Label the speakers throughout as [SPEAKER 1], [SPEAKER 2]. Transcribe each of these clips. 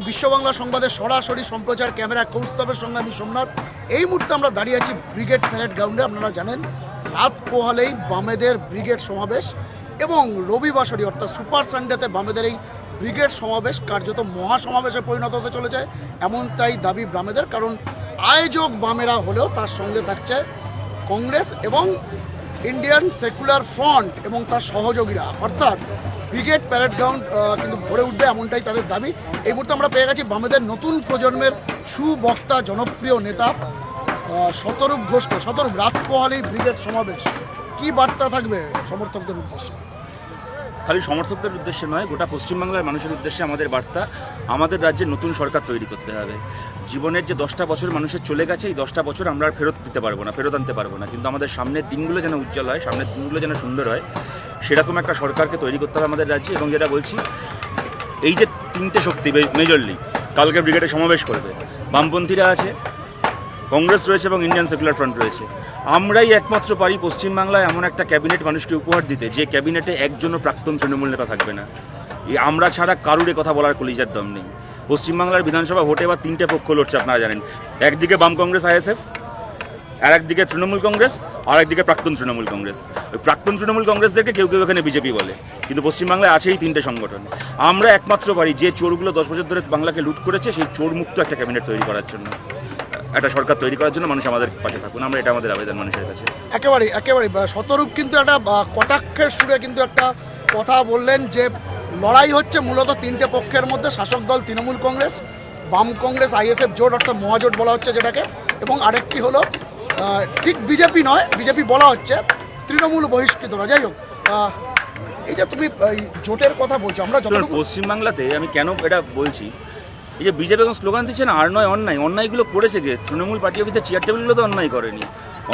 [SPEAKER 1] বিশ্ব বাংলা সংবাদের সরাসরি সম্প্রচার ক্যামেরা কৌস্তবের সঙ্গে আমি সোমনাথ। এই মুহূর্তে আমরা দাঁড়িয়ে আছি ব্রিগেড প্যারেড গ্রাউন্ডে। আপনারা জানেন রাত পোহালেই বামেদের ব্রিগেড সমাবেশ এবং রবিবাসরী অর্থাৎ সুপার সানডেতে বামেদের এই ব্রিগেড সমাবেশ কার্যত মহাসমাবেশে পরিণত হতে চলেছে, এমনটাই দাবি বামেদের। কারণ আয়োজক বামেরা হলেও তার সঙ্গে থাকছে কংগ্রেস এবং ইন্ডিয়ান সেকুলার ফ্রন্ট এবং তার সহযোগীরা, অর্থাৎ ব্রিগেড প্যারেড গ্রাউন্ড কিন্তু ভরে উঠবে, এমনটাই তাদের দাবি। এই মুহূর্তে আমরা পেয়ে গেছি বামেদের নতুন প্রজন্মের সুবক্তা জনপ্রিয় নেতা শতরূপ ঘোষকে। শতরূপ, রাত পোহালেই ব্রিগেড সমাবেশ, কি বার্তা থাকবে সমর্থকদের উদ্দেশ্যে?
[SPEAKER 2] খালি সমর্থকদের উদ্দেশ্যে নয়, গোটা পশ্চিমবাংলার মানুষের উদ্দেশ্যে আমাদের বার্তা, আমাদের রাজ্যে নতুন সরকার তৈরি করতে হবে। জীবনের যে 10টা বছর মানুষের চলে গেছে, এই 10টা বছর আমরা আর ফেরত দিতে পারবো না, ফেরত আনতে পারবো না, কিন্তু আমাদের সামনের দিনগুলো যেন উজ্জ্বল হয়, সামনের দিনগুলো যেন সুন্দর হয়, সেরকম একটা সরকারকে তৈরি করতে হবে আমাদের রাজ্যে। এবং যেটা বলছি, এই যে তিনটে শক্তি মেজরলি কালকে ব্রিগেডে সমাবেশ করবে, বামপন্থীরা আছে, কংগ্রেস রয়েছে এবং ইন্ডিয়ান সেকুলার ফ্রন্ট রয়েছে। আমরাই একমাত্র পারি পশ্চিমবাংলায় এমন একটা ক্যাবিনেট মানুষকে উপহার দিতে, যে ক্যাবিনেটে একজনও প্রাক্তন তৃণমূল নেতা থাকবে না। এই আমরা ছাড়া কারুর কথা বলার কলিজার দম নেই। পশ্চিমবাংলার বিধানসভা ভোটে এবার তিনটে পক্ষ লড়ছে, আপনারা জানেন। একদিকে বাম কংগ্রেস আইএসএফ, আর একদিকে তৃণমূল কংগ্রেস, আর একদিকে প্রাক্তন তৃণমূল কংগ্রেস। ওই প্রাক্তন তৃণমূল কংগ্রেসদেরকে কেউ কেউ এখানে বিজেপি বলে, কিন্তু পশ্চিমবাংলায় আছে এই তিনটে সংগঠন। আমরা একমাত্র পারি যে চোরগুলো 10 বছর ধরে বাংলাকে লুট করেছে, সেই চোর মুক্ত একটা ক্যাবিনেট তৈরি করার জন্য, একটা সরকার তৈরি করার জন্য মানুষ আমাদের পাশে থাকুন। আমরা এটা আমাদের আবেদন মানুষের কাছে।
[SPEAKER 1] একেবারে শতরূপ কিন্তু একটা কটাক্ষের সুরে কিন্তু একটা কথা বললেন যে লড়াই হচ্ছে মূলত তিনটে পক্ষের মধ্যে, শাসক দল তৃণমূল কংগ্রেস, বাম কংগ্রেস আইএসএফ জোট অর্থাৎ মহাজোট বলা হচ্ছে যেটাকে, এবং আরেকটি হলো ঠিক বিজেপি নয়, বিজেপি বলা হচ্ছে তৃণমূল বহিষ্কৃতরা। যাই হোক, এই যে তুমি জোটের কথা বলছো, আমরা
[SPEAKER 2] পশ্চিমবাংলাতে আমি কেন এটা বলছি, এই যে বিজেপি এখন স্লোগান দিচ্ছে না, আর নয় অন্যায়, অন্যায়গুলো করেছে কে? তৃণমূল পার্টি অফিসের চেয়ার টেবিলগুলো তো অন্যায় করেনি,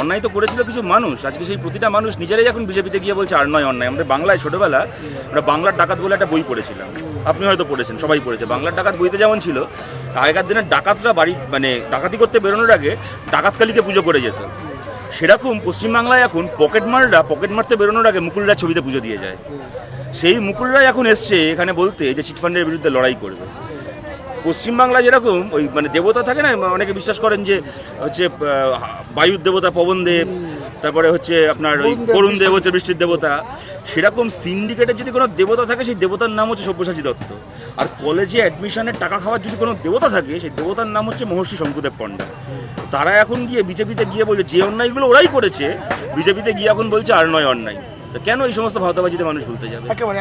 [SPEAKER 2] অন্যায় তো করেছিল কিছু মানুষ। আজকে সেই প্রতিটা মানুষ নিজেরাই এখন বিজেপিতে গিয়ে বলছে আর নয় অন্যায়। আমাদের বাংলায় ছোটোবেলা আমরা বাংলার ডাকাত বলে একটা বই পড়েছিলাম, আপনি হয়তো পড়েছেন, সবাই পড়েছে। বাংলার ডাকাত বইতে যেমন ছিল, আগেকার দিনের ডাকাতরা বাড়ি ডাকাতি করতে বেরোনোর আগে ডাকাতকালীকে পুজো করে যেত, সেরকম পশ্চিমবাংলায় এখন পকেটমাররা পকেট মারতে বেরোনোর আগে মুকুলরা ছবিতে পুজো দিয়ে যায়। সেই মুকুলরাই এখন এসছে এখানে বলতে যে চিটফান্ডের বিরুদ্ধে লড়াই করবে। পশ্চিমবাংলায় যেরকম ওই দেবতা থাকে না, অনেকে বিশ্বাস করেন যে হচ্ছে বায়ুর দেবতা পবনদেব, তারপরে হচ্ছে আপনার ওই বরুণ দেব হচ্ছে বৃষ্টির দেবতা, সেরকম সিন্ডিকেটের যদি কোনো দেবতা থাকে, সেই দেবতার নাম হচ্ছে সব্যসাচী দত্ত। আর কলেজে অ্যাডমিশনের টাকা খাওয়ার যদি কোনো দেবতা থাকে, সেই দেবতার নাম হচ্ছে মহর্ষি শঙ্কুদেব পণ্ডা। তারা এখন গিয়ে বিজেপিতে গিয়ে বলছে যে অন্যায়গুলো ওরাই করেছে, বিজেপিতে গিয়ে এখন বলছে আর নয় অন্যায়। তো কেন এই সমস্ত ভাওতাবাজিতে মানুষ ভুলতে যাবে?
[SPEAKER 1] একেবারে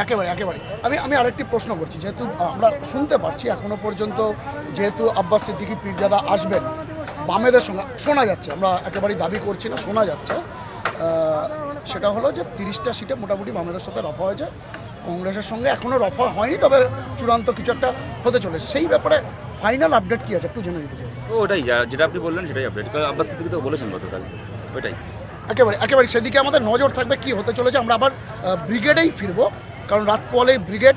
[SPEAKER 1] আমি আরেকটি প্রশ্ন করছি, যেহেতু আমরা শুনতে পারছি এখনো পর্যন্ত যেহেতু আব্বাস সিদ্দিকী পীরজাদা আসবেন বামেদের সঙ্গে, শোনা যাচ্ছে, আমরা একেবারেই দাবি করছি না, শোনা যাচ্ছে সেটা হলো যে 30টা সিটে মোটামুটি বামেদের সাথে রফা হয়েছে, কংগ্রেসের সঙ্গে এখনও রফা হয়নি, তবে চূড়ান্ত কিছু একটা হতে চলেছে। সেই ব্যাপারে ফাইনাল আপডেট কি আছে একটু জেনে নিতে চাই।
[SPEAKER 2] ওটাই যেটা আপনি বললেন সেটাই আপডেট, আব্বাস সিদ্দিকী তো বলেছেন গতকাল, ওইটাই
[SPEAKER 1] একেবারে সেদিকে আমাদের নজর থাকবে কি হতে চলেছে। আমরা আবার ব্রিগেডেই ফিরবো, কারণ রাত পোহালেই ব্রিগেড,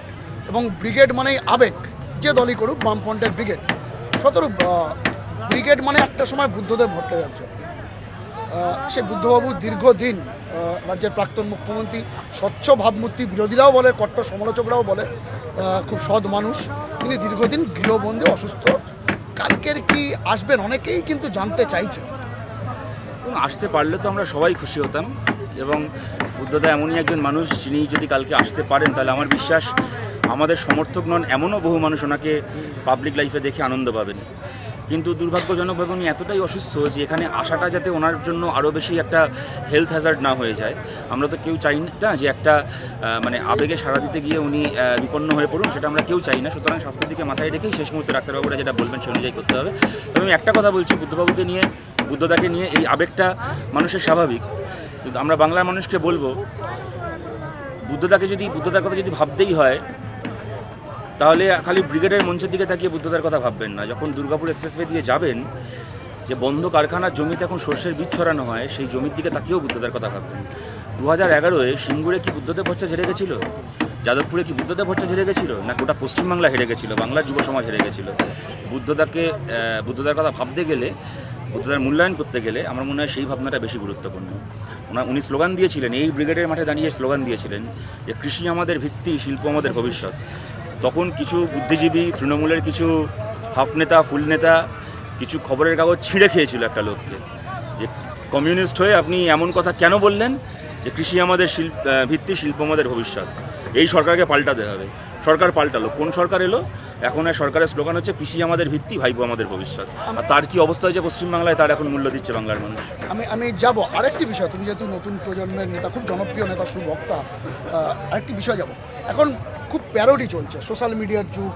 [SPEAKER 1] এবং ব্রিগেড মানেই আবেগ, যে দলই করুক, বামফ্রন্টের ব্রিগেড। শতরূপ, ব্রিগেড মানে একটা সময় বুদ্ধদেব ভট্টাচার্য, সে বুদ্ধবাবু দীর্ঘদিন রাজ্যের প্রাক্তন মুখ্যমন্ত্রী, স্বচ্ছ ভাবমূর্তি, বিরোধীরাও বলে, কট্টর সমালোচকরাও বলে খুব সৎ মানুষ, তিনি দীর্ঘদিন গৃহবন্দী, অসুস্থ। কালকের কি আসবেন অনেকেই কিন্তু জানতে চাইছে।
[SPEAKER 2] আসতে পারলে তো আমরা সবাই খুশি হতাম, এবং বুদ্ধদা এমনই একজন মানুষ, যিনি যদি কালকে আসতে পারেন তাহলে আমার বিশ্বাস আমাদের সমর্থক নন এমনও বহু মানুষ ওনাকে পাবলিক লাইফে দেখে আনন্দ পাবেন। কিন্তু দুর্ভাগ্যজনকভাবে উনি এতটাই অসুস্থ যে এখানে আসাটা যাতে ওনার জন্য আরও বেশি একটা হেলথ হ্যাজার্ড না হয়ে যায়। আমরা তো কেউ চাই না যে একটা আবেগে সাড়া দিতে গিয়ে উনি বিপন্ন হয়ে পড়ুন, সেটা আমরা কেউ চাই না। সুতরাং স্বাস্থ্যের দিকে মাথায় রেখেই শেষ মুহূর্তে ডাক্তারবাবুরা যেটা বলবেন সে অনুযায়ী করতে হবে। তবে আমি একটা কথা বলছি, বুদ্ধদাকে নিয়ে এই আবেগটা মানুষের স্বাভাবিক, কিন্তু আমরা বাংলার মানুষকে বলবো, বুদ্ধদার কথা যদি ভাবতেই হয় তাহলে খালি ব্রিগেডের মঞ্চের দিকে তাকিয়ে বুদ্ধদার কথা ভাববেন না। যখন দুর্গাপুর এক্সপ্রেসওয়ে দিয়ে যাবেন, যে বন্ধ কারখানার জমিতে এখন সর্ষের বীজ ছড়ানো হয়, সেই জমির দিকে তাকিয়েও বুদ্ধদার কথা ভাববেন। 2011-এ সিঙ্গুরে কি বুদ্ধদেব ভট্টাচার্য হেরে গেছিল? যাদবপুরে কি বুদ্ধদেব ভট্টাচার্য হেরে গেছিল? না গোটা পশ্চিমবাংলা হেরে গেছিল, বাংলার যুব সমাজ হেরে গেছিল? বুদ্ধদার কথা ভাবতে গেলে, বুদ্ধদার মূল্যায়ন করতে গেলে আমার মনে হয় সেই ভাবনাটা বেশি গুরুত্বপূর্ণ। উনি স্লোগান দিয়েছিলেন, এই ব্রিগেডের মাঠে দাঁড়িয়ে স্লোগান দিয়েছিলেন যে কৃষি আমাদের ভিত্তি, শিল্প আমাদের ভবিষ্যৎ। তখন কিছু বুদ্ধিজীবী, তৃণমূলের কিছু হাফ নেতা ফুল নেতা কিছু খবরের কাগজ ছিঁড়ে খেয়েছিল একটা লোককে, যে কমিউনিস্ট হয়ে আপনি এমন কথা কেন বললেন যে কৃষি আমাদের ভিত্তি, শিল্প আমাদের ভবিষ্যৎ। এই সরকারকে পাল্টাতে হবে। সরকার পাল্টালো, কোন সরকার এলো? এখন আর সরকারের স্লোগান হচ্ছে কৃষি আমাদের ভিত্তি, ভাইবো আমাদের ভবিষ্যৎ। আর তার কি অবস্থা হয়েছে পশ্চিমবাংলায়, তার এখন মূল্য দিচ্ছে বাংলার মানুষ।
[SPEAKER 1] আমি যাব আরেকটি বিষয়, তুমি যেহেতু নতুন প্রজন্মের নেতা, খুব জনপ্রিয় নেতা, সুবক্তা, আরেকটি বিষয় যাব। এখন খুব প্যারোডি চলছে, সোশ্যাল মিডিয়ার যুগ।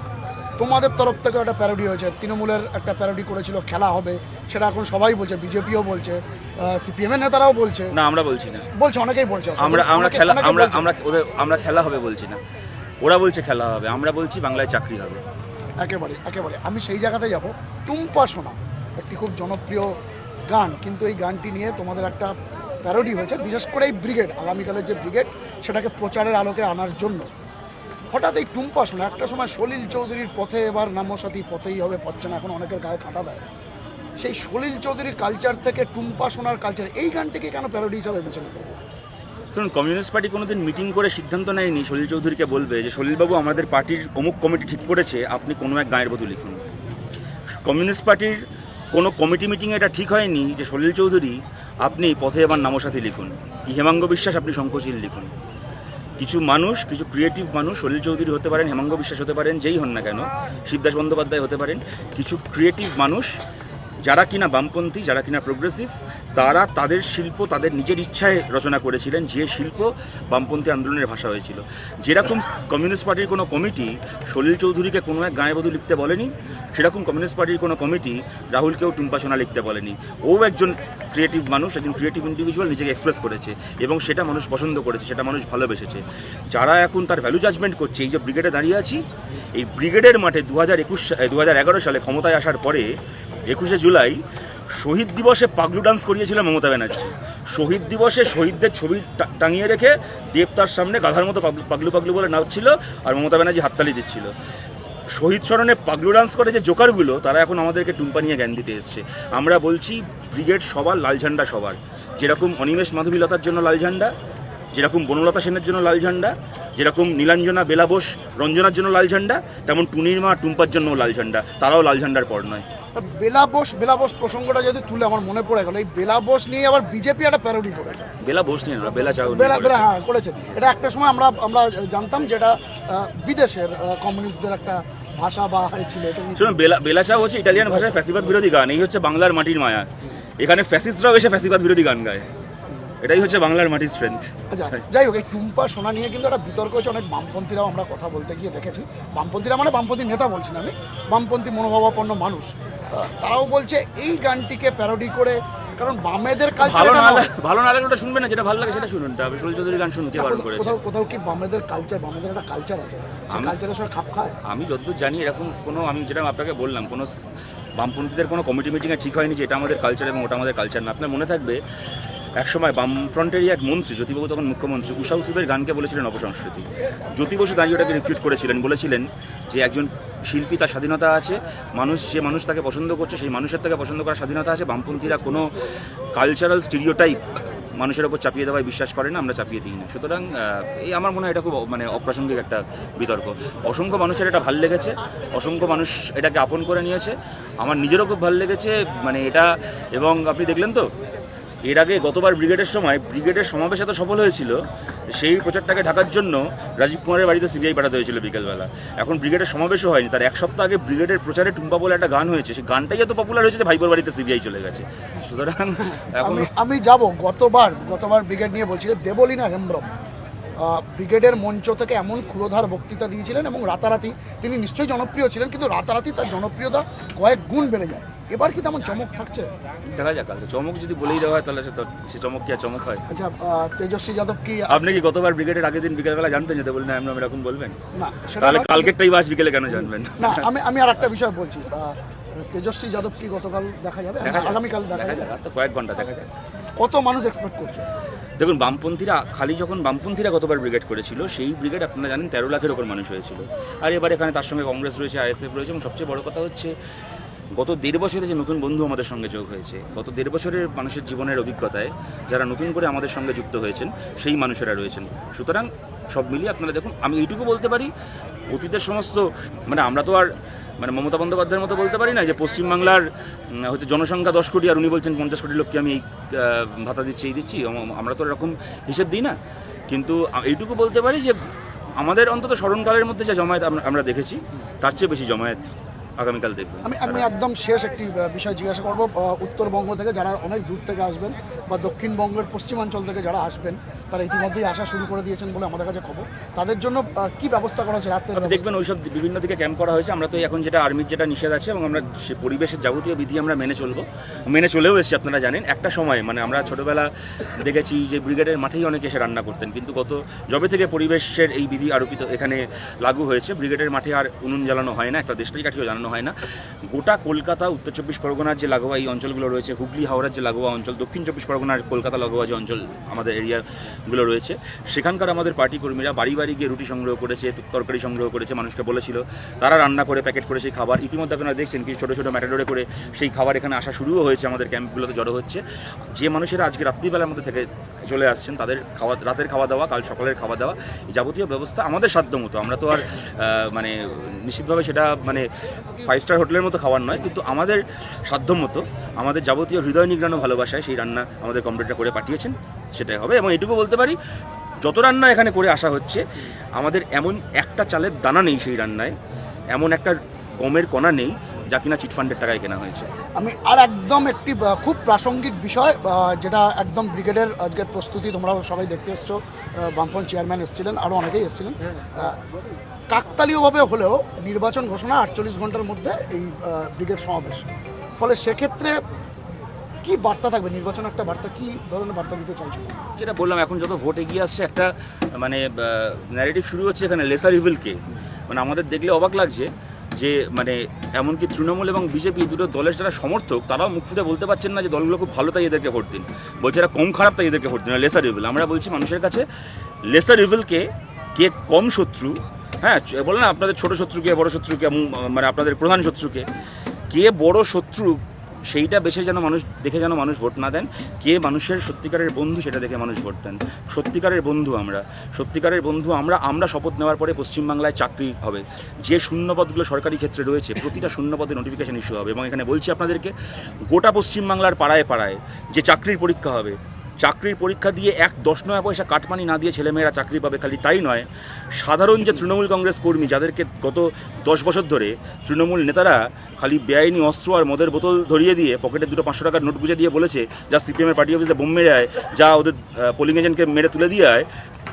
[SPEAKER 1] তোমাদের তরফ থেকে একটা প্যারোডি হয়েছে, তৃণমূলের একটা প্যারোডি করেছিল খেলা হবে, সেটা এখন সবাই বলছে, বিজেপিও বলছে, সিপিএমের নেতারাও বলছে।
[SPEAKER 2] না, আমরা বলছি না,
[SPEAKER 1] বলছে, অনেকেই বলছে
[SPEAKER 2] আমরা খেলা হবে বলছি না, ওরা বলছে খেলা হবে, আমরা বলছি বাংলায় চাকরি হবে।
[SPEAKER 1] একেবারে একেবারে আমি সেই জায়গাতে যাব। টুম্পা সোনা একটি খুব জনপ্রিয় গান, কিন্তু এই গানটি নিয়ে তোমাদের একটা প্যারোডি হয়েছে, বিশেষ করে এই ব্রিগেড, আগামীকালের যে ব্রিগেড, সেটাকে প্রচারের আলোকে আনার জন্য। হঠাৎ এই টুম্পা সোনা, একটা সময় সলিল চৌধুরীর পথে, এবার নামসাথী পথেই হবে, পথছে না, এখন অনেকের গায়ে কাঁটা দেয়। সেই সলিল চৌধুরীর কালচার থেকে টুম্পা সোনার কালচার, এই গানটিকে কেন প্যারোডি হিসাবে বেছে নিতে হবে?
[SPEAKER 2] কারণ কমিউনিস্ট পার্টি কোনোদিন মিটিং করে সিদ্ধান্ত নেয়নি সলিল চৌধুরীকে বলবে যে সলিলবাবু আমাদের পার্টির অমুক কমিটি ঠিক করেছে, আপনি কোনো এক গায়ের বধূ লিখুন। কমিউনিস্ট পার্টির কোনো কমিটি মিটিংয়ে এটা ঠিক হয়নি যে সলিল চৌধুরী আপনি পথে এবার নামসাথী লিখুন, কি হেমাঙ্গ বিশ্বাস আপনি শঙ্খশীল লিখুন। কিছু মানুষ, কিছু ক্রিয়েটিভ মানুষ, সলিল চৌধুরী হতে পারেন, হেমাঙ্গ বিশ্বাস হতে পারেন, যেই হন না কেন, শিবদাস বন্দ্যোপাধ্যায় হতে পারেন, কিছু ক্রিয়েটিভ মানুষ যারা কিনা বামপন্থী, যারা কিনা প্রোগ্রেসিভ, তারা তাদের শিল্প তাদের নিজের ইচ্ছায় রচনা করেছিলেন, যে শিল্প বামপন্থী আন্দোলনের ভাষা হয়েছিল। যেরকম কমিউনিস্ট পার্টির কোনো কমিটি সলিল চৌধুরীকে কোনো এক গায়ে বধূ লিখতে বলেনি, সেরকম কমিউনিস্ট পার্টির কোনো কমিটি রাহুলকেও টুম্পা সোনা লিখতে বলেনি। ও একজন ক্রিয়েটিভ মানুষ, একজন ক্রিয়েটিভ ইন্ডিভিজুয়াল, নিজেকে এক্সপ্রেস করেছে এবং সেটা মানুষ পছন্দ করেছে, সেটা মানুষ ভালোবেসেছে। যারা এখন তার ভ্যালু জাজমেন্ট করছে, এই যে ব্রিগেডে দাঁড়িয়ে আছি, এই ব্রিগেডের মাঠে 2011 সালে ক্ষমতায় আসার পরে 21শে জুলাই শহীদ দিবসে পাগলু ডান্স করিয়েছিল মমতা ব্যানার্জি। শহীদ দিবসে শহীদদের ছবি টাঙিয়ে রেখে দেবতার সামনে গাধার মতো পাগলু পাগলু বলে নাচছিল, আর মমতা ব্যানার্জি হাততালি দিচ্ছিল। শহীদ স্মরণে পাগলু ডান্স করে যে জোকারগুলো, তারা এখন আমাদেরকে টুম্পা নিয়ে জ্ঞান দিতে এসছে। আমরা বলছি ব্রিগেড সবার, লাল ঝান্ডা সবার। যেরকম অনিমেষ মাধবীলতার জন্য লাল ঝান্ডা, যেরকম বনলতা সেনের জন্য লাল ঝান্ডা, যেরকম নীলাঞ্জনা বেলা বোস রঞ্জনার জন্য লাল ঝান্ডা, তেমন টুনির মা টুম্পার জন্য লাল ঝান্ডা। তারাও লাল ঝান্ডার পর নয়।
[SPEAKER 1] বেলা বোস প্রসঙ্গটা যদি তুলে আমার মনে পড়ে গেল, এই বেলা বোস নিয়ে আবার বিজেপি একটা প্যারোডি করেছে।
[SPEAKER 2] বেলা বোস নিয়ে না, বেলা চাও
[SPEAKER 1] হ্যাঁ করেছে। এটা একটা সময় আমরা জানতাম যেটা বিদেশের কমিউনিস্টদের একটা ভাষা বা ছিল।
[SPEAKER 2] শুনুন, বেলা চাও হচ্ছে ইটালিয়ান ভাষায় ফ্যাসিবাদ বিরোধী গান। এই হচ্ছে বাংলার মাটির মায়া। এখানে ফ্যাসিস্টরাও এসে ফ্যাসিবাদ বিরোধী গান গায়। এটাই হচ্ছে বাংলার মাটির স্ট্রেংথ।
[SPEAKER 1] আচ্ছা, যাই হোক, এই টুম্পা সোনা নিয়ে কিন্তু একটা বিতর্ক হচ্ছে। অনেক বামপন্থীরাও আমরা কথা বলতে গিয়ে দেখেছি, বামপন্থীরা মানে বামপন্থী নেতা বলছি না আমি, বামপন্থী মনোভাবাপন্ন মানুষ, তারাও বলছে এই গানটিকে প্যারোডি করে, কারণ বামেদের কালচার
[SPEAKER 2] ভালো না লাগলে ওটা শুনবেন না, যেটা ভালো লাগে সেটা শুনুন। সলিল চৌধুরীর গান শুনুন, কে বারণ করেছে?
[SPEAKER 1] কোথাও কি বামেদের কালচার, বামেদের একটা কালচার আছে, কালচারের সঙ্গে খাপ খায়?
[SPEAKER 2] আমি যতদূর জানি এরকম কোনো, আমি যেটা আপনাকে বললাম, কোনো বামপন্থীদের কোনো কমিটি মিটিংয়ে ঠিক হয়নি যে এটা আমাদের কালচার এবং ওটা আমাদের কালচার না। আপনার মনে থাকবে একসময় বামফ্রন্টেরই এক মন্ত্রী, জ্যোতিবাবু তখন মুখ্যমন্ত্রী, উষা উথুপের গানকে বলেছিলেন অপসংস্কৃতি। জ্যোতি বসু দাঁড়িয়ে ওটাকে রিফিউট করেছিলেন, বলেছিলেন যে একজন শিল্পী, তার স্বাধীনতা আছে, যে মানুষ তাকে পছন্দ করছে সেই মানুষের তাকে পছন্দ করার স্বাধীনতা আছে। বামপন্থীরা কোনো কালচারাল স্টিরিওটাইপ মানুষের ওপর চাপিয়ে দেওয়ায় বিশ্বাস করে না, আমরা চাপিয়ে দিই না। সুতরাং এই আমার মনে হয় এটা খুব অপ্রাসঙ্গিক একটা বিতর্ক। অসংখ্য মানুষের এটা ভালো লেগেছে, অসংখ্য মানুষ এটাকে আপন করে নিয়েছে, আমার নিজেরও খুব ভালো লেগেছে এটা। এবং আপনি দেখলেন তো এর আগে গতবার ব্রিগেডের সময় ব্রিগেডের সমাবেশ এত সফল হয়েছিল, সেই প্রচারটাকে ঢাকার জন্য রাজীব কুমারের বাড়িতে সিবিআই পাঠাতে হয়েছিল বিকেলবেলা। এখন ব্রিগেডের সমাবেশও হয়নি, তার এক সপ্তাহ আগে ব্রিগেডের প্রচারে টুম্পা বলে একটা গান হয়েছে, সেই গানটাই এত পপুলার হয়েছে যে ভাইপোর বাড়িতে সিবিআই চলে গেছে। সুতরাং এখন
[SPEAKER 1] আমি যাব, গতবার ব্রিগেড নিয়ে বলছিলেন দেবলীনা হেমব্রম, ব্রিগেডের মঞ্চ থেকে এমন ক্ষুরোধার বক্তৃতা দিয়েছিলেন এবং রাতারাতি তিনি নিশ্চয়ই জনপ্রিয় ছিলেন, কিন্তু রাতারাতি তার জনপ্রিয়তা কয়েক গুণ বেড়ে যায়। এবার কি তেমন চমক থাকছে?
[SPEAKER 2] দেখা যাক, চমক যদি বলেই দেওয়া হয় তাহলে সে চমক কি আর চমক হয়?
[SPEAKER 1] আচ্ছা, তেজস্বী যাদব কি,
[SPEAKER 2] আপনি কি গতবার ব্রিগেডের আগের দিন বিকেলবেলা জানতেন যেতে বললেন আমরা এরকম বলবেন?
[SPEAKER 1] না,
[SPEAKER 2] তাহলে কালকেরটাই বাস বিকেলে কেন জানবেন?
[SPEAKER 1] না, আমি আর একটা বিষয় বলছি, তেজস্বী যাদব কি গতকাল দেখা যাবে, আগামীকাল দেখা যাবে,
[SPEAKER 2] তো কয়েক ঘন্টা দেখা যায়।
[SPEAKER 1] কত মানুষ এক্সপেক্ট করছে?
[SPEAKER 2] দেখুন, যখন বামপন্থীরা গতবার ব্রিগেড করেছিল, সেই ব্রিগেড আপনারা জানেন 13 লাখের ওপর মানুষ হয়েছিল। আর এবার এখানে তার সঙ্গে কংগ্রেস রয়েছে, আইএসএফ রয়েছে, এবং সবচেয়ে বড় কথা হচ্ছে গত 1.5 বছরে যে নতুন বন্ধু আমাদের সঙ্গে যোগ হয়েছে, গত 1.5 বছরের মানুষের জীবনের অভিজ্ঞতায় যারা নতুন করে আমাদের সঙ্গে যুক্ত হয়েছেন, সেই মানুষেরা রয়েছেন। সুতরাং সব মিলিয়ে আপনারা দেখুন, আমি এইটুকু বলতে পারি, অতীতের সমস্ত আমরা তো আর মানে মমতা বন্দ্যোপাধ্যায়ের মতো বলতে পারি না যে পশ্চিমবাংলার হচ্ছে জনসংখ্যা 10 কোটি আর উনি বলছেন 50 কোটি লোককে আমি এই ভাতা দিচ্ছি এই দিচ্ছি। আমরা তো এরকম হিসেব দিই না, কিন্তু এইটুকু বলতে পারি যে আমাদের অন্তত স্মরণকালের মধ্যে যে জমায়েত আমরা দেখেছি তার চেয়ে বেশি জমায়েত আগামীকাল দেখব।
[SPEAKER 1] আমি একদম শেষ একটি বিষয় জিজ্ঞাসা করবো। উত্তরবঙ্গ থেকে যারা অনেক দূর থেকে আসবেন বা দক্ষিণবঙ্গের পশ্চিমাঞ্চল থেকে যারা আসবেন তারা ইতিমধ্যেই আসা শুরু করে দিয়েছেন বলে আমাদের কাছে খবর। তাদের জন্য কি ব্যবস্থা করা হচ্ছে? রাত্রে
[SPEAKER 2] দেখবেন ওইসব বিভিন্ন দিকে ক্যাম্প করা হয়েছে। আমরা তো এখন যেটা আর্মির যেটা নিষেধ আছে এবং আমরা সে পরিবেশের যাবতীয় বিধি আমরা মেনে চলেও এসেছি। আপনারা জানেন একটা সময় মানে আমরা ছোটোবেলা দেখেছি যে ব্রিগেডের মাঠেই অনেকে এসে রান্না করতেন, কিন্তু যবে থেকে পরিবেশের এই বিধি আরোপিত এখানে লাগু হয়েছে, ব্রিগেডের মাঠে আর উনুন জ্বালানো হয় না, একটা দেশটাই কাঠিও জ্বালানো হয় না। গোটা কলকাতা, উত্তর 24 পরগনার যে লাগোয়া এই অঞ্চলগুলো রয়েছে, হুগলি হাওড়ার যে লাগোয়া অঞ্চল, দক্ষিণ 24 পরগনার কলকাতা লাগোয়া যে অঞ্চল আমাদের এরিয়াগুলো রয়েছে, সেখানকার আমাদের পার্টি কর্মীরা বাড়ি বাড়ি গিয়ে রুটি সংগ্রহ করেছে, তরকারি সংগ্রহ করেছে, মানুষকে বলেছিল, তারা রান্না করে প্যাকেট করে সেই খাবার ইতিমধ্যে আপনারা দেখছেন কি ছোটো ছোটো ম্যাটাডোরে করে সেই খাবার এখানে আসা শুরুও হয়েছে, আমাদের ক্যাম্পগুলোতে জড়ো হচ্ছে। যে মানুষেরা আজকে রাত্রিবেলার মধ্যে থেকে চলে আসছেন তাদের রাতের খাওয়া দাওয়া, কাল সকালের খাওয়া দাওয়া, যাবতীয় ব্যবস্থা আমাদের সাধ্য মতো। আমরা তো আর মানে নিশ্চিতভাবে সেটা মানে 5 স্টার হোটেলের মতো খাবার নয়, কিন্তু আমাদের সাধ্য মতো আমাদের যাবতীয় হৃদয় নিগ্রানো ভালোবাসায় সেই রান্না আমাদের কমপ্লিটটা করে পাঠিয়েছেন, সেটাই হবে। এবং এটুকু বলতে পারি যত রান্না এখানে করে আসা হচ্ছে আমাদের এমন একটা চালের দানা নেই সেই রান্নায়, এমন একটা গমের কণা নেই যা কিনা চিটফান্ডের টাকায় কেনা হয়েছে।
[SPEAKER 1] আমি আর একদম একটি খুব প্রাসঙ্গিক বিষয় যেটা একদম ব্রিগেডের আজকের প্রস্তুতি তোমরাও সবাই দেখতে এসছো, বামফ্রন্ট চেয়ারম্যান এসেছিলেন, আরও অনেকেই এসেছিলেন। কাকতালীয়ভাবে হলেও নির্বাচন ঘোষণা 48 ঘন্টার মধ্যে এই ব্রিগেড সমাবেশ, ফলে সেক্ষেত্রে কি বার্তা থাকবে? নির্বাচন একটা বার্তা, কি ধরনের বার্তা দিতে চাইছো?
[SPEAKER 2] যেটা বললাম, এখন যত ভোট এগিয়ে আসছে একটা মানে ন্যারেটিভ শুরু হচ্ছে এখানে লেসার ইভিলকে। মানে আমাদের দেখলে অবাক লাগছে যে মানে এমনকি তৃণমূল এবং বিজেপি দুটো দলের যারা সমর্থক তারাও মুখ ফুটে বলতে পারছেন না যে দলগুলো খুব ভালো তাই এদেরকে ভোট দিন, বলছে এরা কম খারাপ তাই এদেরকে ভোট দিন। লেসার ইভিল আমরা বলছি মানুষের কাছে, লেসার ইভিলকে কে কম শত্রু, হ্যাঁ বলে না আপনাদের ছোট শত্রুকে বড় শত্রুকে, মানে আপনাদের প্রধান শত্রুকে কে বড় শত্রু সেইটা বেছে যেন মানুষ দেখে যেন মানুষ ভোট না দেন, কে মানুষের সত্যিকারের বন্ধু সেটা দেখে মানুষ ভোট দেন। সত্যিকারের বন্ধু আমরা শপথ নেওয়ার পরে পশ্চিমবাংলায় চাকরি হবে, যে শূন্যপদগুলো সরকারি ক্ষেত্রে রয়েছে প্রতিটা শূন্যপদে নোটিফিকেশন ইস্যু হবে। এবং এখানে বলছি আপনাদেরকে, গোটা পশ্চিমবাংলার পাড়ায় পাড়ায় যে চাকরির পরীক্ষা হবে, চাকরির পরীক্ষা দিয়ে 10 পয়সা কাটমানি না দিয়ে ছেলেমেয়েরা চাকরি পাবে। খালি তাই নয়, সাধারণ যে তৃণমূল কংগ্রেস কর্মী যাদেরকে গত 10 বছর ধরে তৃণমূল নেতারা খালি বেআইনি অস্ত্র আর মদের বোতল ধরিয়ে দিয়ে পকেটে 2 500 টাকার নোট গুঁজে দিয়ে বলেছে যা সিপিএমের পার্টি অফিসে বোম মেরে আয়, যা ওদের পোলিং এজেন্টকে মেরে তুলে দিয়ে আয়,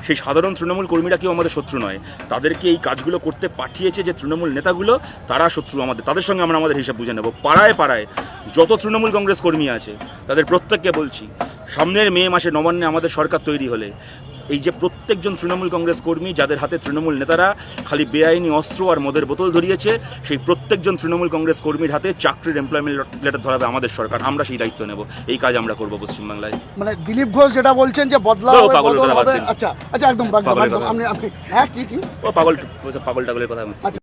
[SPEAKER 2] সেই সাধারণ তৃণমূল কর্মীরা কেউ আমাদের শত্রু নয়। তাদেরকে এই কাজগুলো করতে পাঠিয়েছে যে তৃণমূল নেতাগুলো, তারা শত্রু আমাদের, তাদের সঙ্গে আমরা আমাদের হিসাব বুঝে নেব। পাড়ায় পাড়ায় যত তৃণমূল কংগ্রেস কর্মী আছে তাদের প্রত্যেককে বলছি, সামনের মে মাসে নবান্নে আমাদের সরকার তৈরি হলে এই যে প্রত্যেকজন তৃণমূল কংগ্রেস কর্মী যাদের হাতে তৃণমূল নেতারা খালি বেআইনি অস্ত্র আর মদের বোতল ধরিয়েছে, সেই প্রত্যেকজন তৃণমূল কংগ্রেস কর্মীর হাতে চাকরির এমপ্লয়মেন্ট লেটার ধরাবে আমাদের সরকার। আমরা সেই দায়িত্ব নেব, এই কাজ আমরা করব পশ্চিমবাংলায়।
[SPEAKER 1] মানে দিলীপ ঘোষ যেটা বলছেন যে বদলা হবে, আচ্ছা একদম একদম, আপনি হ্যাঁ কি ও পাগল টাগলের কথা। আচ্ছা।